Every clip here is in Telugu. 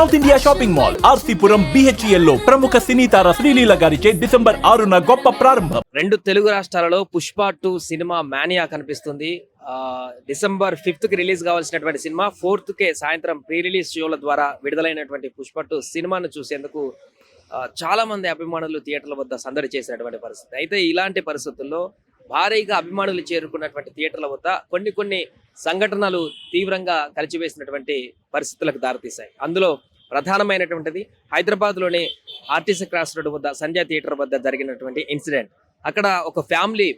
South India shopping mall RC Puram BHEL లో ప్రముఖ సినీ తార శ్రీలీల గారిచే డిసెంబర్ 6న గొప్ప ప్రారంభం. 2 తెలుగు రాష్ట్రాలలో పుష్ప 2 సినిమా మానియా కనిపిస్తుంది. డిసెంబర్ 5th కి రిలీజ్ కావాల్సినటువంటి సినిమా 4th కే సాయంత్రం ప్రీ రిలీజ్ షోల ద్వారా విడుదలైనటువంటి పుష్ప 2 సినిమాను చూసేందుకు చాలా మంది అభిమానులు థియేటర్ల వద్ద సందడి చేసినటువంటి పరిస్థితి. అయితే ఇలాంటి పరిస్థితుల్లో భారీగా అభిమానులు చేరుకున్నటువంటి థియేటర్ల వద్ద కొన్ని సంఘటనలు తీవ్రంగా కలిచివేసినటువంటి పరిస్థితులకు దారితీశాయి. అందులో ప్రధానమైనటువంటిది హైదరాబాద్లోని ఆర్టీసీ క్రాస్ రోడ్ వద్ద సంజయ్ థియేటర్ వద్ద జరిగినటువంటి ఇన్సిడెంట్. అక్కడ ఒక ఫ్యామిలీ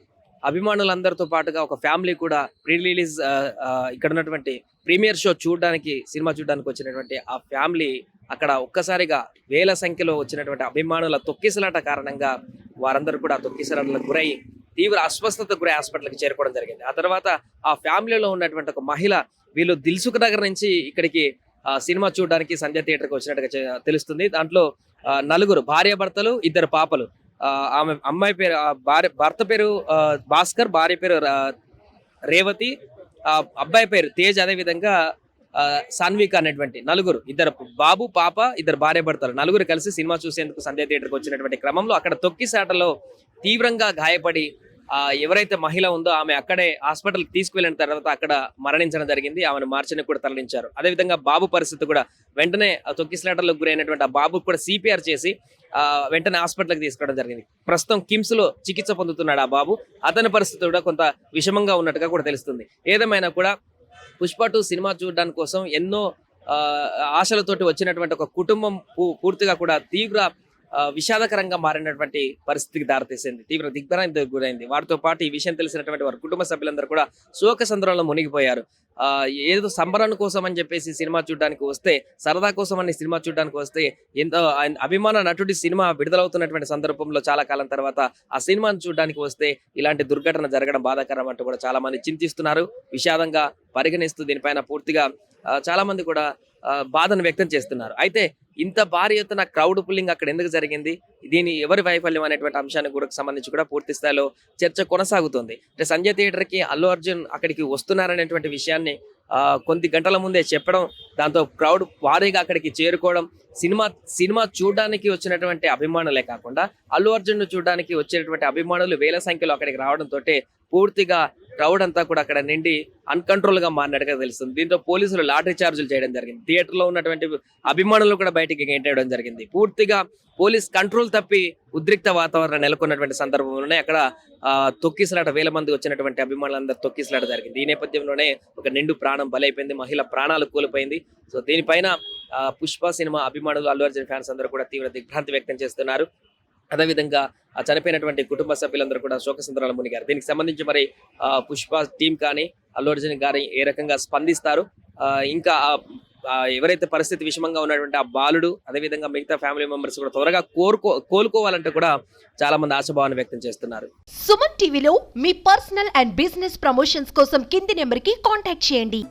అభిమానులందరితో పాటుగా ఒక ఫ్యామిలీ కూడా ప్రీ రిలీజ్ ఇక్కడ ఉన్నటువంటి ప్రీమియర్ షో సినిమా చూడడానికి వచ్చినటువంటి ఆ ఫ్యామిలీ అక్కడ ఒక్కసారిగా వేల సంఖ్యలో వచ్చినటువంటి అభిమానుల తొక్కిసలాట కారణంగా వారందరూ కూడా తొక్కిసలాటలకు గురై తీవ్ర అస్వస్థతకు గురై హాస్పిటల్కి చేరుకోవడం జరిగింది. ఆ తర్వాత ఆ ఫ్యామిలీలో ఉన్నటువంటి ఒక మహిళ వీళ్ళు దిల్సుఖ్ నగర్ నుంచి ఇక్కడికి సినిమా చూడడానికి సంజయ్ థియేటర్కి వచ్చినట్టుగా తెలుస్తుంది. దాంట్లో 4 భార్యాభర్తలు 2 పాపలు. ఆమె అమ్మాయి పేరు భర్త పేరు భాస్కర్, భార్య పేరు రేవతి, అబ్బాయి పేరు తేజ్, అదే విధంగా సాన్విక అనేటువంటి 4 2 బాబు పాప 2 భార్యాభర్తలు 4 కలిసి సినిమా చూసేందుకు సంజయ్ థియేటర్కి వచ్చినటువంటి క్రమంలో అక్కడ తొక్కిసాటలో తీవ్రంగా గాయపడి ఎవరైతే మహిళ ఉందో ఆమె అక్కడే హాస్పిటల్కి తీసుకువెళ్ళిన తర్వాత అక్కడ మరణించడం జరిగింది. ఆమెను మార్చిని కూడా తరలించారు. అదేవిధంగా బాబు పరిస్థితి కూడా వెంటనే తొక్కిసలాటలకు గురైనటువంటి ఆ బాబుకు కూడా CPR చేసి వెంటనే హాస్పిటల్కి తీసుకోవడం జరిగింది. ప్రస్తుతం కిమ్స్ లో చికిత్స పొందుతున్నాడు ఆ బాబు. అతని పరిస్థితి కూడా కొంత విషమంగా ఉన్నట్టుగా కూడా తెలుస్తుంది. ఏదేమైనా కూడా పుష్ప 2 సినిమా చూడడానికి కోసం ఎన్నో ఆశలతోటి వచ్చినటువంటి ఒక కుటుంబం పూర్తిగా కూడా తీవ్ర విషాదకరంగా మారినటువంటి పరిస్థితికి దారితీసింది. తీవ్ర దిగ్భ్రాంతికి గురైంది. వారితో పాటు ఈ విషయం తెలిసినటువంటి వారి కుటుంబ సభ్యులందరూ కూడా శోక సంద్రంలో మునిగిపోయారు. ఏదో సంబరం కోసం అని చెప్పేసి సినిమా చూడడానికి వస్తే, సరదా కోసం అని సినిమా చూడడానికి వస్తే, ఎంతో అభిమాన నటుడి సినిమా విడుదలవుతున్నటువంటి సందర్భంలో చాలా కాలం తర్వాత ఆ సినిమాను చూడడానికి వస్తే ఇలాంటి దుర్ఘటన జరగడం బాధాకరం అంటూ కూడా చాలా మంది చింతిస్తున్నారు. విషాదంగా పరిగణిస్తూ దీనిపైన పూర్తిగా చాలా మంది కూడా బాధను వ్యక్తం చేస్తున్నారు. అయితే ఇంత భారీ ఎత్తున క్రౌడ్ పుల్లింగ్ అక్కడ ఎందుకు జరిగింది, దీని ఎవరి వైఫల్యం అనేటువంటి అంశానికి కూడా సంబంధించి కూడా పూర్తి స్థాయిలో చర్చ కొనసాగుతుంది. అంటే సంజయ్ థియేటర్కి అల్లు అర్జున్ అక్కడికి వస్తున్నారనేటువంటి విషయాన్ని కొద్ది గంటల ముందే చెప్పడం, దాంతో క్రౌడ్ భారీగా అక్కడికి చేరుకోవడం, సినిమా చూడడానికి వచ్చినటువంటి అభిమానులే కాకుండా అల్లు అర్జున్ చూడడానికి వచ్చేటువంటి అభిమానులు వేల సంఖ్యలో అక్కడికి రావడంతో పూర్తిగా క్రౌడ్ అంతా కూడా అక్కడ నిండి అన్కంట్రోల్ గా మారినట్టుగా తెలుస్తుంది. దీంతో పోలీసులు లాటరీ చార్జీలు చేయడం జరిగింది. థియేటర్ లో ఉన్నటువంటి అభిమానులు కూడా బయటికి గెంటేయడం జరిగింది. పూర్తిగా పోలీస్ కంట్రోల్ తప్పి ఉద్రిక్త వాతావరణం నెలకొన్నటువంటి సందర్భంలోనే అక్కడ తొక్కిసలాట వేల మంది వచ్చినటువంటి అభిమానులందరూ తొక్కిసలాట జరిగింది. ఈ నేపథ్యంలోనే ఒక నిండు ప్రాణం బలైపోయింది, మహిళ ప్రాణాలు కోల్పోయింది. సో దీనిపైన పుష్ప సినిమా అభిమానులు, అల్లు అర్జున్ ఫ్యాన్స్ అందరూ కూడా తీవ్ర దిగ్భ్రాంతి వ్యక్తం చేస్తున్నారు. అదేవిధంగా చనిపోయినటువంటి కుటుంబ సభ్యులందరూ కూడా శోకసంద్రాలు మునిగారు. దీనికి సంబంధించి మరి పుష్ప టీం కానీ అల్లు అర్జున్ గారి ఏ రకంగా స్పందిస్తారు, ఇంకా ఎవరైతే పరిస్థితి విషమంగా ఉన్నటువంటి ఆ బాలుడు, అదేవిధంగా మిగతా ఫ్యామిలీ మెంబర్స్ కూడా త్వరగా కోలుకోవాలంటే కూడా చాలా మంది ఆశాభావాన్ని వ్యక్తం చేస్తున్నారు. సుమన్ టీవీలో మీ పర్సనల్ అండ్ బిజినెస్ ప్రమోషన్స్ కోసం కింది నెంబర్కి కాంటాక్ట్ చేయండి.